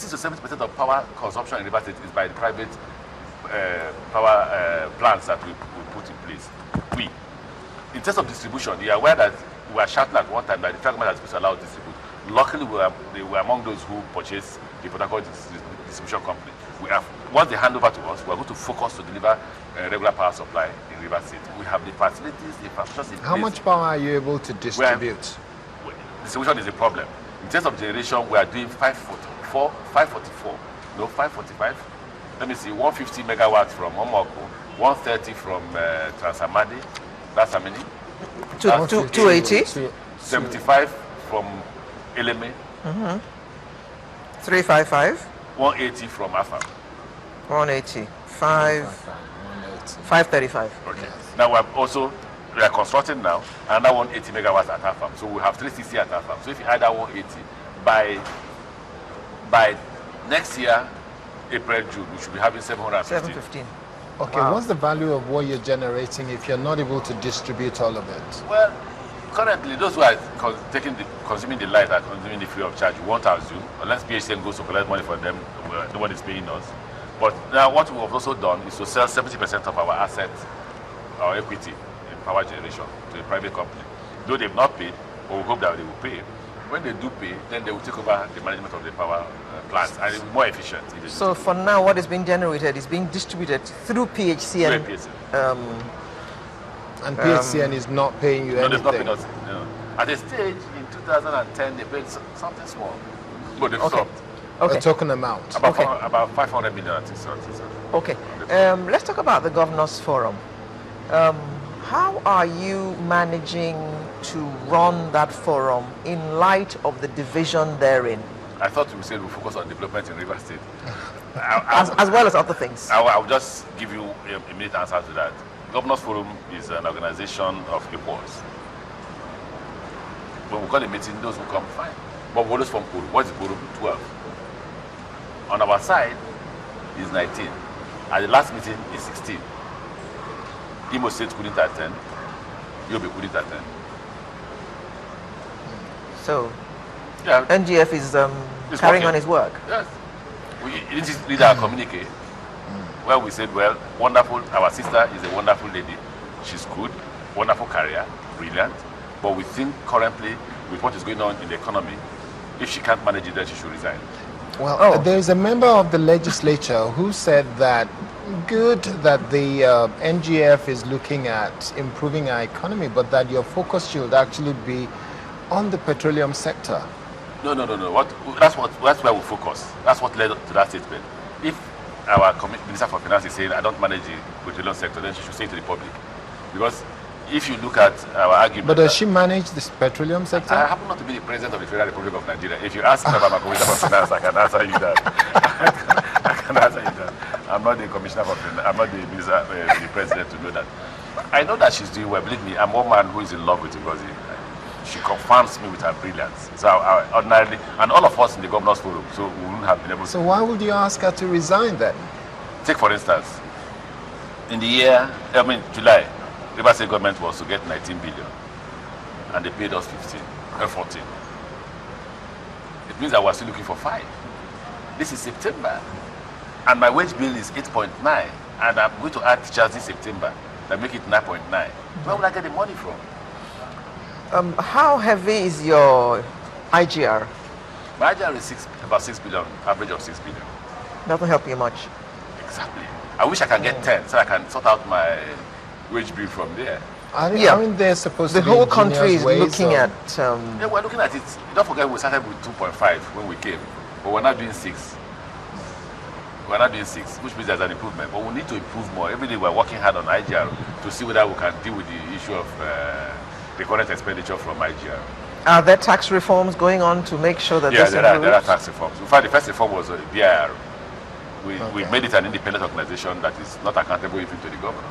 60 to 70% of power consumption in River State is by the private power plants that we put in place. In terms of distribution, you are aware that we were shouting at one time that the federal government has been allowed to distribute. Luckily, they were among those who purchased the Port Harcourt distribution company. Once they hand over to us, we are going to focus to deliver regular power supply in River State. We have the facilities, the infrastructure in place. How much power are you able to distribute? Distribution is a problem. In terms of generation, we are doing 545. Let me see, 150 megawatts from Omoko, 130 from Transamadi. That's how many? 280. 75 from Eleme. 355. 180 from Afam. 180. 535. Okay. Now we are constructing now another 180 megawatts at Afam. So we have 360 at Afam. So if you add that 180 by next year, April, June, we should be having 715. Okay, wow. What's the value of what you're generating if you're not able to distribute all of it? Well, currently, those who are consuming the light are consuming the free of charge. We won't assume, unless PHCN goes to collect money for them, nobody's paying us. But now what we have also done is to sell 70% of our assets, our equity in power generation to a private company. Though they've not paid, but we hope that they will pay. When they do pay, then they will take over the management of the power plants and it will be more efficient. So for now, what is being generated is being distributed through PHCN. And PHCN is not paying you anything? No, they've not paid us. No. At a stage in 2010, they paid something small, but they've stopped. A token amount. About 500 million at least. Okay. Let's talk about the Governors Forum. How are you managing to run that forum in light of the division therein? I thought we said we'll focus on development in River State. As well as other things. I'll just give you a minute answer to that. Governors Forum is an organization of equals. When we call a meeting, those who come, fine. But what is from Forum? What is Forum? 12. On our side is 19. At the last meeting is 16. Imo State couldn't attend. Yobe couldn't attend. So, yeah. NGF is carrying on his work. Yes. We read our communique where we said, well, wonderful, our sister is a wonderful lady. She's good, wonderful career, brilliant. But we think currently, with what is going on in the economy, if she can't manage it, then she should resign. Well, there's a member of the legislature who said that good that the NGF is looking at improving our economy, but that your focus should actually be on the petroleum sector. No. That's where we focus. That's what led to that statement. If our Minister for Finance is saying, I don't manage the petroleum sector, then she should say to the public. Because if you look at our argument... But does she manage this petroleum sector? I happen not to be the President of the Federal Republic of Nigeria. If you ask me about my Commissioner for Finance, I can answer you that. I can answer you that. I'm not the Commissioner for Finance. I'm not the Minister, the President to know that. I know that she's doing well. Believe me, I'm one man who is in love with Ngozi. She confirms me with her brilliance. So I ordinarily, and all of us in the Governors Forum, so we wouldn't have been able to... So why would you ask her to resign then? Take for instance, in the year, July, River State government was to get 19 billion, and they paid us 14. It means that we're still looking for 5. This is September, and my wage bill is 8.9, and I'm going to add teachers this September, that make it 9.9. Where would I get the money from? How heavy is your IGR? My IGR is about 6 billion, average of 6 billion. Doesn't help you much. Exactly. I wish I can get 10 so I can sort out my wage bill from there. Aren't they supposed to be the whole country is looking at... Yeah, we're looking at it. Don't forget we started with 2.5 when we came, but we're not doing 6. We're not doing 6, which means there's an improvement. But we need to improve more. Every day we're working hard on IGR to see whether we can deal with the issue of the current expenditure from IGR. Are there tax reforms going on to make sure that this improves? Yeah, there are tax reforms. In fact, the first reform was BIR. We made it an independent organization that is not accountable even to the governor.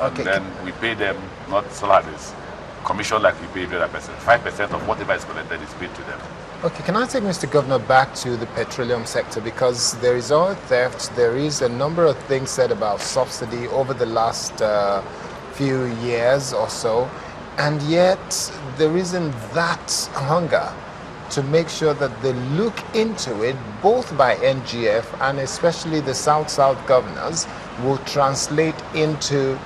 And then we pay them not salaries, commission like we pay every other person. 5% of whatever is collected is paid to them. Okay, can I take Mr. Governor back to the petroleum sector, because there is oil theft, there is a number of things said about subsidy over the last few years or so, and yet there isn't that hunger to make sure that they look into it, both by NGF and especially the South-South governors, will translate into,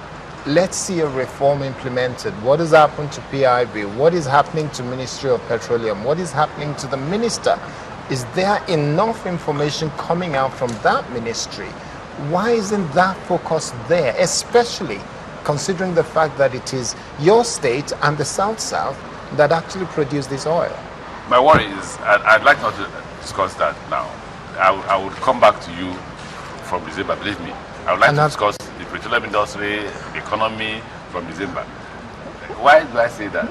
let's see a reform implemented. What has happened to PIB? What is happening to Ministry of Petroleum? What is happening to the minister? Is there enough information coming out from that ministry? Why isn't that focus there, especially considering the fact that it is your state and the South-South that actually produce this oil? My worry is, I'd like not to discuss that now. I would come back to you from December, believe me. I would like to discuss the petroleum industry, the economy from December. Why do I say that?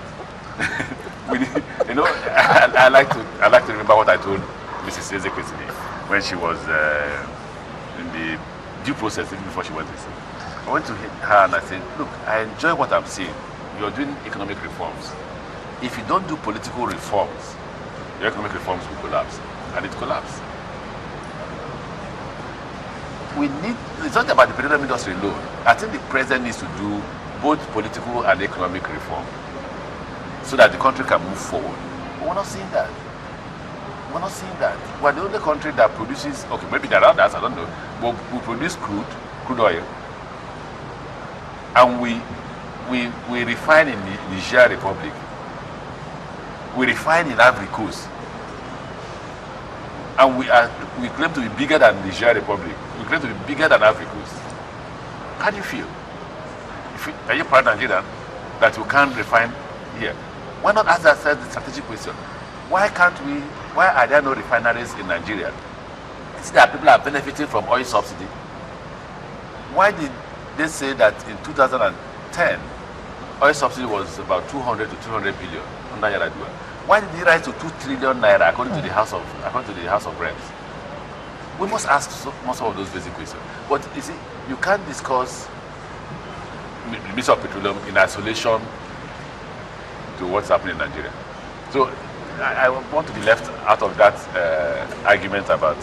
You know, I like to remember what I told Mrs. Ezekwesili when she was in the due process, even before she went to see. I went to her and I said, look, I enjoy what I'm seeing. You're doing economic reforms. If you don't do political reforms, your economic reforms will collapse. And it collapsed. It's not about the petroleum industry alone. I think the president needs to do both political and economic reform so that the country can move forward. But we're not seeing that. We're not seeing that. We're the only country that produces, okay, maybe there are others, I don't know, but we produce crude oil, and we refine in the Niger Republic. We refine in Ivory Coast. And we claim to be bigger than the Niger Republic. We claim to be bigger than Ivory Coast. How do you feel? Are you proud Nigerian that we can't refine here? Why not ask ourselves the strategic question? Why are there no refineries in Nigeria? Is that people are benefiting from oil subsidy? Why did they say that in 2010, oil subsidy was about 200 to 200 billion under Yaradua? Why did it rise to 2 trillion naira according to the House of Reps? We must ask most of those basic questions. But you see, you can't discuss the Ministry of Petroleum in isolation to what's happening in Nigeria. So I want to be left out of that argument about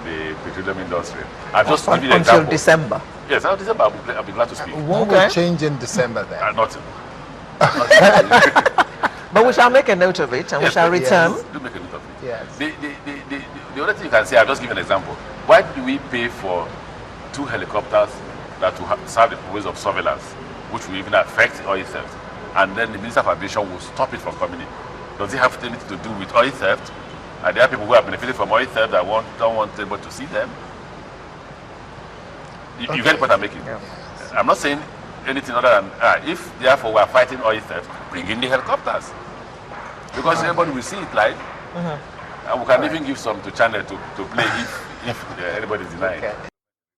the petroleum industry. I'll just give you an example. Until December. Yes, until December, I'll be glad to speak. What will change in December then? Nothing. But we shall make a note of it and we shall return. Yes, do make a note of it. Yes. The only thing you can say, I'll just give an example. Why do we pay for 2 helicopters that will serve the purpose of surveillance, which will even affect oil theft? And then the Minister of Aviation will stop it from coming in. Does it have anything to do with oil theft? Are there people who are benefiting from oil theft that don't want anybody to see them? You get the point I'm making? Yeah. I'm not saying anything other than, if therefore we are fighting oil theft, bring in the helicopters. Because everybody will see it live. And we can even give some to channel to play if anybody is denying.